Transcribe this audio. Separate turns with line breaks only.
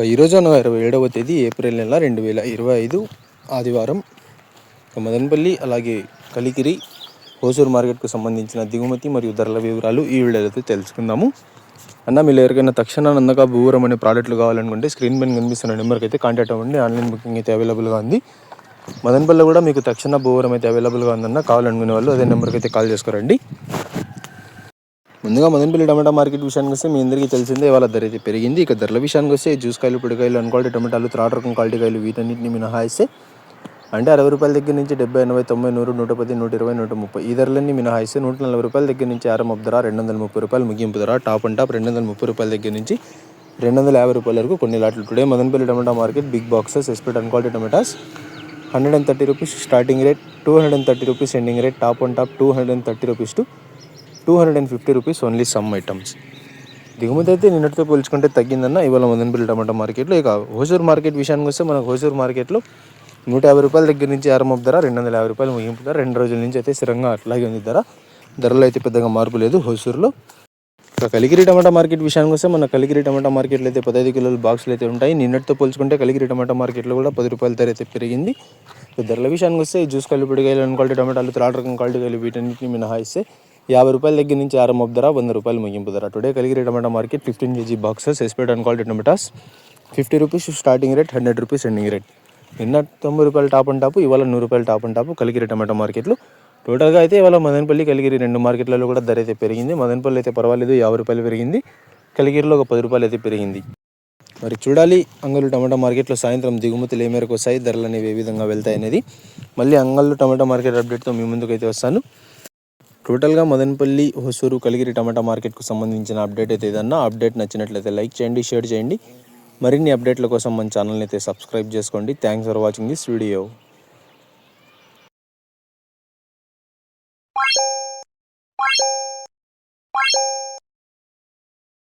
ఈరోజు అనగా 27వ తేదీ ఏప్రిల్ నెల 2025 ఆదివారం. మదనపల్లి అలాగే కలికిరి హోసూరు మార్కెట్కు సంబంధించిన దిగుమతి మరియు ధరల వివరాలు ఈ వీడియోలో తెలుసుకుందాము. మీరు ఎవరికైనా తక్షణ నందక భూవరం అనే ప్రోడక్ట్లు కావాలనుకుంటే స్క్రీన్ పైన కనిపిస్తున్న నెంబర్కి అయితే కాంటాక్ట్ అవ్వండి. ఆన్లైన్ బుకింగ్ అయితే అవైలబుల్గా ఉంది. మదనపల్లిలో కూడా మీకు తక్షణ భూవరం అయితే అవైలబుల్గా ఉందన్న కావాలనుకునే వాళ్ళు అదే నెంబర్కి అయితే కాల్ చేసుకోరండి. ముందుగా మదనపల్లి టమాటా మార్కెట్ విషయానికి వస్తే మీ అందరికీ తెలిసిందే ఇవాళ ధర అయితే పెరిగింది. ఇక ధరల విషయానికి వస్తే జ్యూస్ కాయలు, పొడికాయలు, అన్క్వాలిటీ టమాటాలు, థర్డ్ రకం క్వాలిటీ కాయలు వీటన్నిటిని మినహాయిస్తే అంటే 60 రూపాయల దగ్గర నుంచి 70, 80, 90, 100, 110, 120, 130 ఈ ధరలన్నీ మినహాయిస్తే 140 రూపాయల దగ్గర నుంచి ఆరంభ ధర, 230 రూపాయలు ముగింపు ధర, టాప్ అండ్ టాప్ 230 రూపాయల దగ్గర నుంచి 250 రూపాయల వరకు కొన్ని లాట్లు. Today Madanapalle tomato market big boxes aspect and quality tomatoes 130 rupees starting rate, 230 rupees ending rate, top and top 230 rupees to 250 rupees only some items. దిగుమతి అయితే నిన్నటితో పోల్చుకుంటే తగ్గిందన్న ఇవాళ మదనపల్లి టమాటా మార్కెట్లో. ఇక హోసూరు మార్కెట్ విషయానికి వస్తే మనకు హోసూరు మార్కెట్లో 150 రూపాయల దగ్గర నుంచి ఆరంభ ధర, 250 రూపాయలు ముగింపు ధర. 2 రోజుల నుంచి అయితే స్థిరంగా అట్లాగే ఉంది ధరలో అయితే పెద్దగా మార్పు లేదు హోసూరులో. ఇక కలికిరి టమాటా మార్కెట్ విషయానికి వస్తే మన కలికిరి టమాటా మార్కెట్లో అయితే 15 కిలోల బాక్సులు అయితే ఉంటాయి. నిన్నటితో పోల్చుకుంటే కలికిరి టమాటా మార్కెట్లో కూడా 10 రూపాయల ధర అయితే పెరిగింది. ధరల విషయానికి వస్తే జ్యూస్ కాయలు, పొడికాయలు, అన్క్వాలిటీ టమాటాలు, థర్డ్ రకం క్వాలిటీ కాయలు వీటన్నిటిని మినహాయిస్తే 50 రూపాయల దగ్గర నుంచి ఆరంభ ధర, 100 రూపాయలు ముగింపు ధర. Today Kalikiri tomato market 15 kg boxes aspect and quality tomatoes 50 rupees starting rate, 100 rupees ending rate. నిన్న 90 రూపాయలు టాప్ అండ్ టాప్, ఇవాళ 100 రూపాయలు top and top Kalikiri tomato మార్కెట్లు. టోటల్గా అయితే ఇవాళ మదనపల్లి, కలికిరి 2 మార్కెట్లలో కూడా ధర అయితే పెరిగింది. మదనపల్లి అయితే పర్వాలేదు 50 రూపాయలు పెరిగింది, కలికిరిలో ఒక 10 రూపాయలు అయితే పెరిగింది. మరి చూడాలి అంగళ్ళు టమాటా మార్కెట్లో సాయంత్రం దిగుమతులు ఏ మేరకు వస్తాయి, ధరలు అనేవి ఏ విధంగా వెళ్తాయి అనేది. మళ్ళీ అంగళ్ళు టమాటా మార్కెట్ అప్డేట్తో మీ ముందుకు అయితే వస్తాను. టోటల్గా మదనపల్లి, హోసూరు, కలికిరి టమాటా మార్కెట్కు సంబంధించిన అప్డేట్ అయితే ఏదన్నా అప్డేట్ నచ్చినట్లయితే లైక్ చేయండి, షేర్ చేయండి. మరిన్ని అప్డేట్ల కోసం మన ఛానల్ని అయితే సబ్స్క్రైబ్ చేసుకోండి. Thanks for watching this video.